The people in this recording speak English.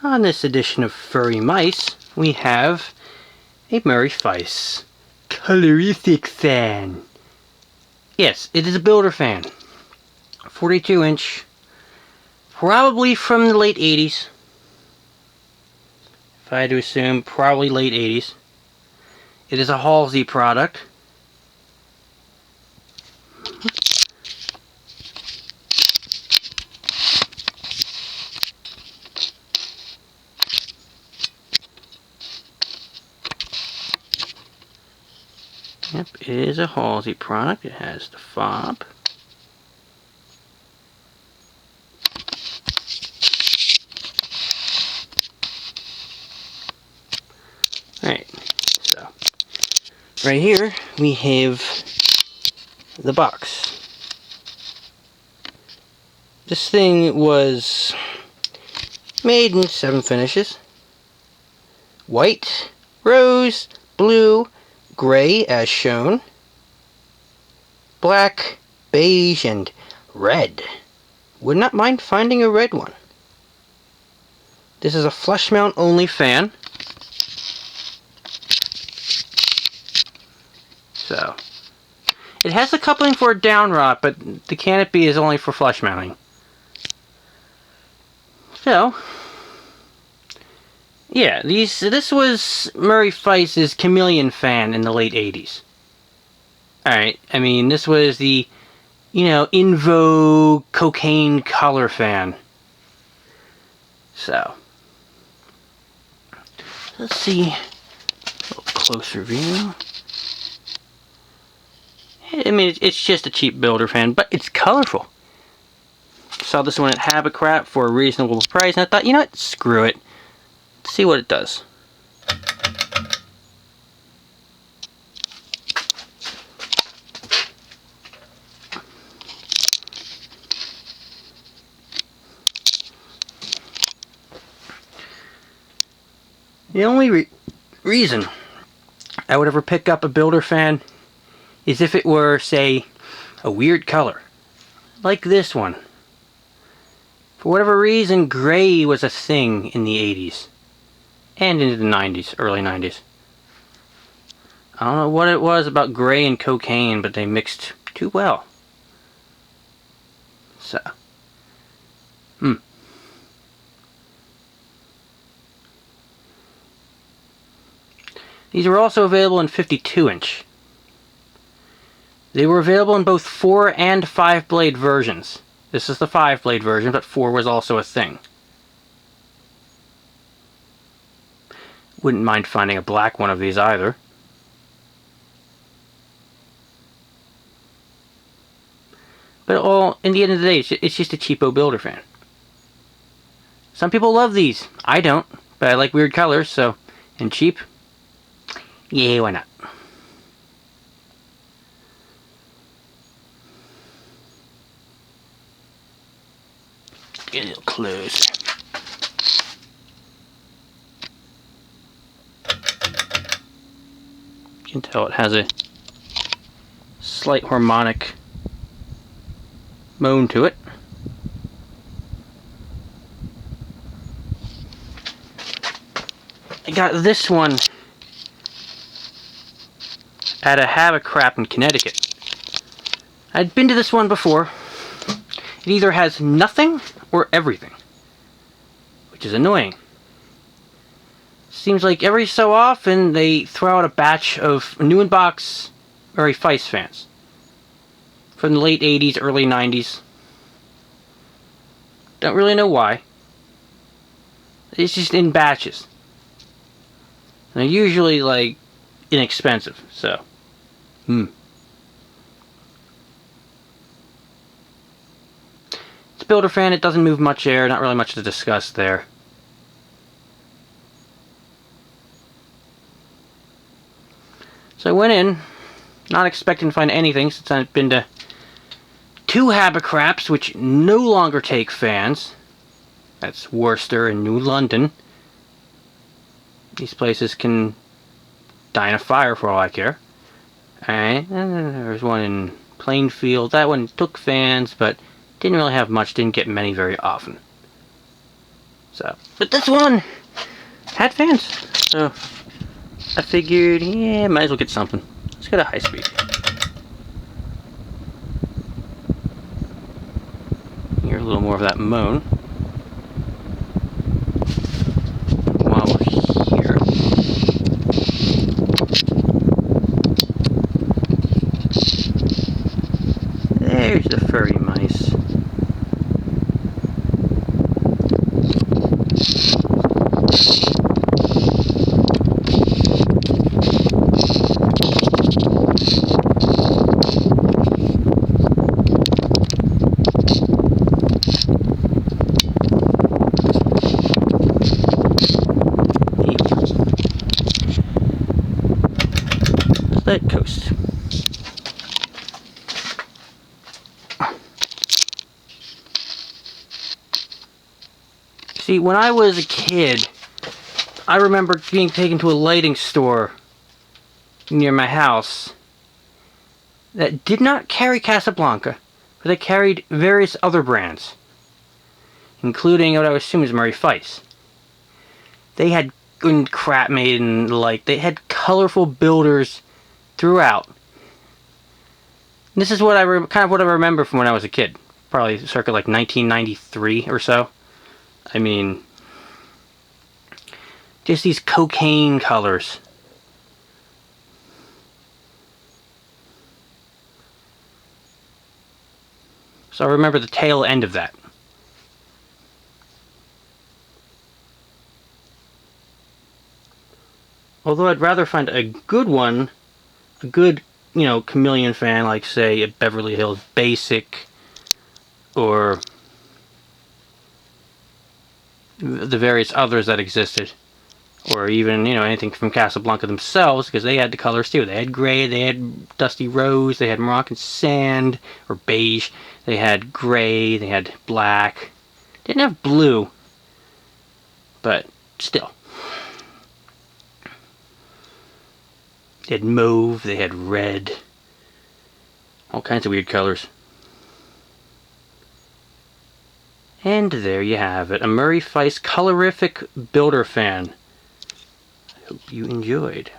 On this edition of Furry Mice, we have a Murray Feiss Colorific Fan. Yes, it is a builder fan. 42-inch, probably from the late 80s. If I had to assume, probably late 80s. It is a Halsey product. Yep, it is a Halsey product. It has the fob. Alright, so right here we have the box. This thing was made in 7 finishes. White, rose, blue, gray as shown, black, beige, and red. Would not mind finding a red one. This is a flush mount only fan. So, it has a coupling for a down rod, but the canopy is only for flush mounting. So, yeah, this was Murray Feiss's Chameleon fan in the late 80s. Alright, I mean, this was the, in vogue cocaine color fan. So, let's see a little closer view. I mean, it's just a cheap builder fan, but it's colorful. Saw this one at Habicrap for a reasonable price, and I thought, you know what, screw it. Let's see what it does. The only reason I would ever pick up a builder fan is if it were, say, a weird color. Like this one. For whatever reason, gray was a thing in the 80s. And into the 90s, early 90s. I don't know what it was about gray and cocaine, but they mixed too well. So. These are also available in 52-inch. They were available in both 4 and 5 blade versions. This is the 5 blade version, but 4 was also a thing. Wouldn't mind finding a black one of these either. But in the end of the day, it's just a cheapo builder fan. Some people love these. I don't, but I like weird colors, so, and cheap. Yeah, why not? Get a little close. You can tell it has a slight harmonic moan to it. I got this one at a Habicrap in Connecticut. I'd been to this one before. It either has nothing or everything, which is annoying. Seems like every so often they throw out a batch of new in-box Murray Feiss fans from the late 80s, early 90s. Don't really know why. It's just in batches. And they're usually, like, inexpensive, so. It's a builder fan, it doesn't move much air, not really much to discuss there. So I went in, not expecting to find anything since I've been to 2 Habicraps, which no longer take fans. That's Worcester and New London. These places can die in a fire for all I care. Alright, and then there's one in Plainfield. That one took fans, but didn't really have much, didn't get many very often. So, but this one had fans, so I figured, yeah, might as well get something. Let's get a high speed. Hear a little more of that moan while we're here. There's the furry mice. Let it coast. See, when I was a kid, I remember being taken to a lighting store near my house that did not carry Casablanca, but they carried various other brands, including what I would assume is Murray Feiss. They had good crap made in, like, they had colorful builders throughout. And this is what kind of what I remember from when I was a kid, probably circa like 1993 or so. I mean, just these cocaine colors. So I remember the tail end of that. Although I'd rather find a good one, a good, chameleon fan, like, say, a Beverly Hills Basic, or the various others that existed. Or even, anything from Casablanca themselves, because they had the colors too. They had gray, they had dusty rose, they had Moroccan sand, or beige, they had gray, they had black. Didn't have blue, but still. They had mauve, they had red, all kinds of weird colors. And there you have it, a Murray Feiss Colorific Builder Fan. I hope you enjoyed.